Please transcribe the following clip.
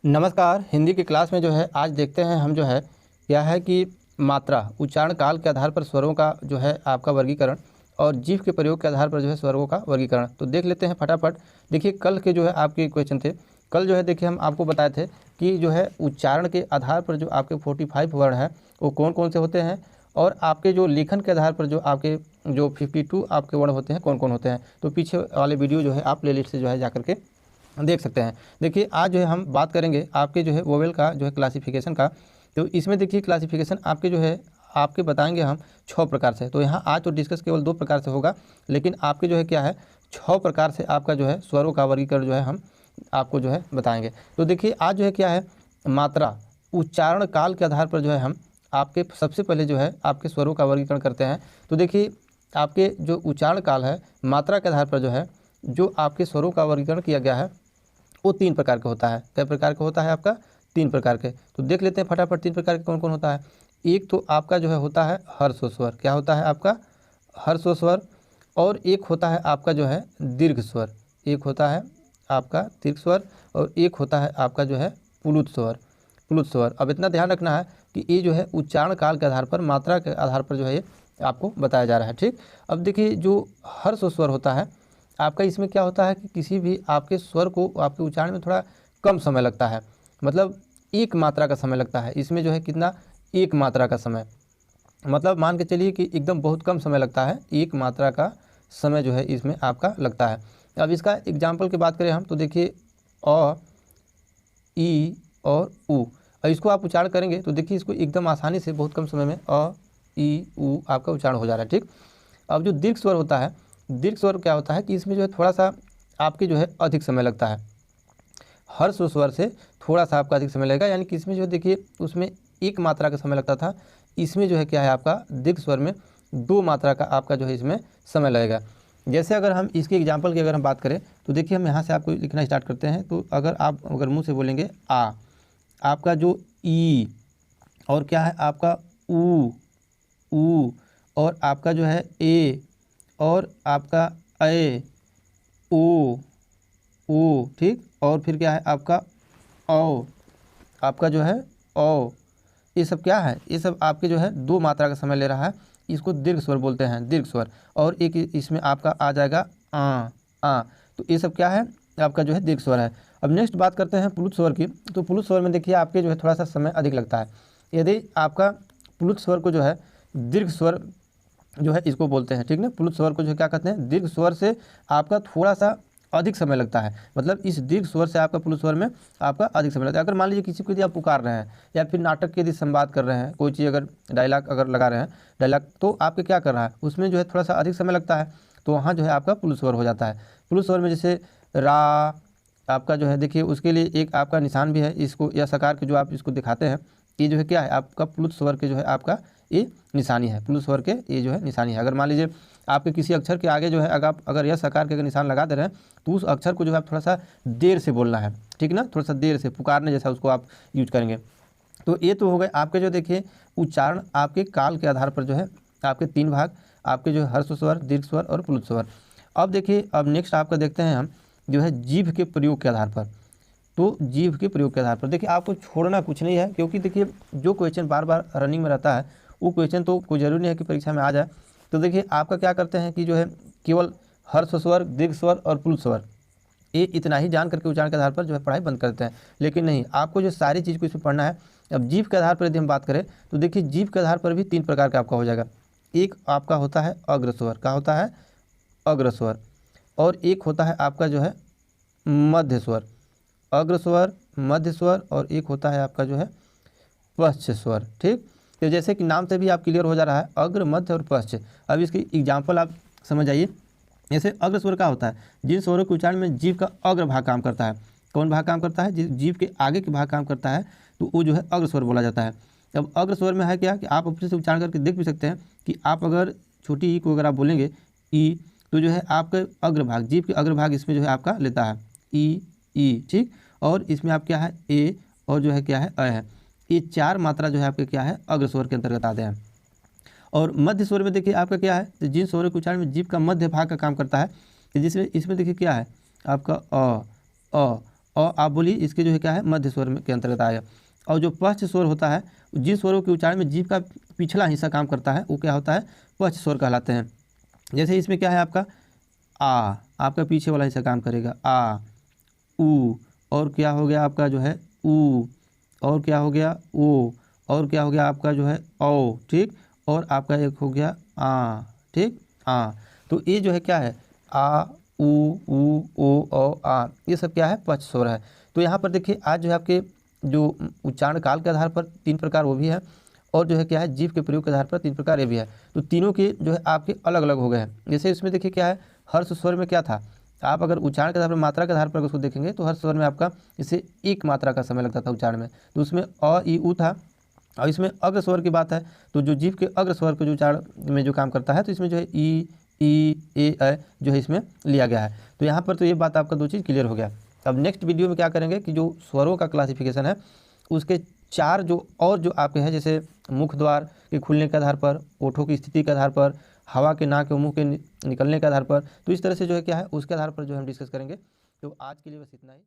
नमस्कार। हिंदी की क्लास में जो है आज देखते हैं हम जो है क्या है कि मात्रा उच्चारण काल के आधार पर स्वरों का जो है आपका वर्गीकरण और जीभ के प्रयोग के आधार पर जो है स्वरों का वर्गीकरण। तो देख लेते हैं फटाफट। देखिए कल के जो है आपके क्वेश्चन थे। कल जो है देखिए हम आपको बताए थे कि जो है उच्चारण के आधार पर जो आपके 45 वर्ड हैं वो कौन कौन से होते हैं और आपके जो लेखन के आधार पर जो आपके जो 52 आपके वर्ड होते हैं कौन कौन होते हैं। तो पीछे वाले वीडियो जो है आप प्लेलिस्ट से जो है जाकर के देख सकते हैं। देखिए आज जो है हम बात करेंगे आपके जो है वोवेल का जो है क्लासिफिकेशन का। तो इसमें देखिए क्लासिफिकेशन आपके जो है आपके बताएंगे हम 6 प्रकार से। तो यहाँ आज तो डिस्कस केवल 2 प्रकार से होगा, लेकिन आपके जो है क्या है 6 प्रकार से आपका जो है स्वरों का वर्गीकरण जो है हम आपको जो है बताएंगे। तो देखिए आज जो है क्या है मात्रा उच्चारण काल के आधार पर जो है हम आपके सबसे पहले जो है आपके स्वरों का वर्गीकरण करते हैं। तो देखिए आपके जो उच्चारण काल है मात्रा के आधार पर जो है जो आपके स्वरों का वर्गीकरण किया गया है वो 3 प्रकार का होता है। कई प्रकार का होता है आपका 3 प्रकार के। तो देख लेते हैं फटाफट 3 प्रकार के कौन कौन होता है। एक तो आपका जो है होता है हर्ष स्वर। क्या होता है आपका हर्ष स्वर। और एक होता है आपका जो है दीर्घ स्वर। एक होता है आपका दीर्घ स्वर और एक होता है आपका जो है प्लुत स्वर। प्लुत स्वर। अब इतना ध्यान रखना है कि ये जो है उच्चारण काल के आधार पर मात्रा के आधार पर जो है ये आपको बताया जा रहा है। ठीक। अब देखिए जो हर्ष स्वर होता है आपका इसमें क्या होता है कि किसी भी आपके स्वर को आपके उच्चारण में थोड़ा कम समय लगता है, मतलब एक मात्रा का समय लगता है। इसमें जो है कितना एक मात्रा का समय, मतलब मान के चलिए कि एकदम बहुत कम समय लगता है, एक मात्रा का समय जो है इसमें आपका लगता है। अब इसका एग्जाम्पल की बात करें हम तो देखिए अ ई और उ। और इसको आप उच्चारण करेंगे तो देखिए इसको एकदम आसानी से बहुत कम समय में अ ई उ आपका उच्चारण हो जा रहा है। ठीक। अब जो दीर्घ स्वर होता है, दीर्घ स्वर क्या होता है कि इसमें जो है थोड़ा सा आपके जो है अधिक समय लगता है। हर्ष स्वर से थोड़ा सा आपका अधिक समय लगेगा, यानी कि इसमें जो है देखिए उसमें एक मात्रा का समय लगता था, इसमें जो है क्या है आपका दीर्घ स्वर में 2 मात्रा का आपका जो है इसमें समय लगेगा। जैसे अगर हम इसके एग्जाम्पल की अगर हम बात करें तो देखिए हम यहाँ से आपको लिखना स्टार्ट करते हैं। तो अगर मुँह से बोलेंगे आ, आपका जो ई और क्या है आपका ऊ और आपका जो है ए और आपका ए ओ, ठीक। और फिर क्या है आपका औ, आपका जो है औ, ये सब क्या है, ये सब आपके जो है 2 मात्रा का समय ले रहा है। इसको दीर्घ स्वर बोलते हैं, दीर्घ स्वर। और एक इसमें आपका आ जाएगा आ। तो ये सब क्या है आपका जो है दीर्घ स्वर है। अब नेक्स्ट बात करते हैं प्लुत स्वर की। तो प्लुत स्वर में देखिए आपके जो है थोड़ा सा समय अधिक लगता है। यदि आपका प्लुत स्वर को जो है दीर्घ स्वर जो है इसको बोलते हैं, ठीक ना। प्लुत स्वर को जो क्या कहते हैं दीर्घ स्वर से आपका थोड़ा सा अधिक समय लगता है, मतलब इस दीर्घ स्वर से आपका प्लुत स्वर में आपका अधिक समय लगता है। अगर मान लीजिए किसी को यदि आप पुकार रहे हैं या फिर नाटक के यदि संवाद कर रहे हैं, कोई चीज़ अगर डायलॉग अगर लगा रहे हैं डायलॉग, तो आपके क्या कर रहा है उसमें जो है थोड़ा सा अधिक समय लगता है, तो वहाँ जो है आपका प्लुत स्वर हो जाता है। प्लुत स्वर में जैसे रा आपका जो है देखिए उसके लिए एक आपका निशान भी है, इसको या सकार के जो आप इसको दिखाते हैं, ये जो है क्या है आपका प्लुत स्वर के जो है आपका ये निशानी है। प्लुत स्वर के ये जो है निशानी है। अगर मान लीजिए आपके किसी अक्षर के आगे जो है अगर यह सकार के निशान लगा दे रहे हैं तो उस अक्षर को जो है आप थोड़ा सा देर से बोलना है, ठीक ना, थोड़ा सा देर से पुकारने जैसा उसको आप यूज करेंगे। तो ये तो हो गए आपके जो देखिए उच्चारण आपके काल के आधार पर जो है आपके 3 भाग, आपके जो है हर्ष स्वर, दीर्घ स्वर और प्लुत स्वर। अब देखिए अब नेक्स्ट आपका देखते हैं हम जो है जीभ के प्रयोग के आधार पर। तो जीभ के प्रयोग के आधार पर देखिए आपको छोड़ना कुछ नहीं है, क्योंकि देखिए जो क्वेश्चन बार बार रनिंग में रहता है वो क्वेश्चन तो कोई ज़रूरी नहीं है कि परीक्षा में आ जाए। तो देखिए आपका क्या करते हैं कि जो है केवल हर्ष स्वर, दीर्घ स्वर और प्लुत स्वर ये इतना ही जान करके उच्चारण के आधार पर जो है पढ़ाई बंद करते हैं, लेकिन नहीं, आपको जो सारी चीज़ को इसमें पढ़ना है। अब जीभ के आधार पर यदि हम बात करें तो देखिए जीभ के आधार पर भी 3 प्रकार का आपका हो जाएगा। एक आपका होता है अग्र स्वर, क्या होता है अग्र स्वर। और एक होता है आपका जो है मध्य स्वर, अग्र स्वर, मध्य स्वर। और एक होता है आपका जो है पश्च स्वर, ठीक। तो जैसे कि नाम से भी आप क्लियर हो जा रहा है अग्र, मध्य और पश्च। अब इसकी एग्जाम्पल आप समझ आइए। जैसे अग्र स्वर का होता है जिन स्वरों के उच्चारण में जीभ का अग्र भाग काम करता है। कौन भाग काम करता है, जीभ के आगे के भाग काम करता है, तो वो जो है अग्र स्वर बोला जाता है। अब अग्र स्वर में है क्या कि आप अपने से उच्चारण करके देख भी सकते हैं कि आप अगर छोटी ई को अगर आप बोलेंगे ई, तो जो है आपका अग्र भाग, जीभ के अग्र भाग इसमें जो है आपका लेता है ई, ठीक। और इसमें आप क्या है ए और जो है क्या है अ है। ये 4 मात्रा जो है आपके क्या है अग्र स्वर के अंतर्गत आते हैं। और मध्य स्वर में देखिए आपका क्या है, तो जिन स्वरों के उच्चारण में जीभ का मध्य भाग का काम करता है, जिसमें इसमें देखिए क्या है आपका अ और आप बोलिए इसके जो है क्या है मध्य स्वर में के अंतर्गत आएगा। और जो पश्च स्वर होता है, जिन स्वरों के उच्चारण में जीभ का पिछला हिस्सा काम करता है वो क्या होता है, पश्च स्वर कहलाते हैं। जैसे इसमें क्या है आपका आ, आपका पीछे वाला हिस्सा काम करेगा आ, ऊ, और क्या हो गया आपका जो है ऊ, और क्या हो गया ओ, और क्या हो गया आपका जो है ओ, ठीक, और आपका एक हो गया आ, ठीक, आ। तो ये जो है क्या है आ, ऊ, ओ आ, ये सब क्या है पश्च स्वर है। तो यहाँ पर देखिए आज जो है आपके जो उच्चारण काल के आधार पर 3 प्रकार वो भी है, और जो है क्या है जीभ के प्रयोग के आधार पर 3 प्रकार ये भी है। तो तीनों के जो है आपके अलग अलग हो गए हैं। जैसे इसमें देखिए क्या है हर्ष स्वर में क्या था, आप अगर उच्चारण के आधार पर मात्रा के आधार पर उसको देखेंगे तो हर स्वर में आपका इसे 1 मात्रा का समय लगता था उच्चारण में, तो उसमें अ ई उ था। और इसमें अग्र स्वर की बात है तो जो जीभ के अग्र स्वर के जो उच्चारण में जो काम करता है तो इसमें जो है ई ए जो है इसमें लिया गया है। तो यहाँ पर तो ये बात आपका 2 चीज़ क्लियर हो गया। अब नेक्स्ट वीडियो में क्या करेंगे कि जो स्वरों का क्लासिफिकेशन है उसके 4 जो और जो आपके हैं, जैसे मुख द्वार के खुलने के आधार पर, ओठों की स्थिति के आधार पर, हवा के नाक और मुंह के निकलने के आधार पर, तो इस तरह से जो है क्या है उसके आधार पर जो हम डिस्कस करेंगे। तो आज के लिए बस इतना ही।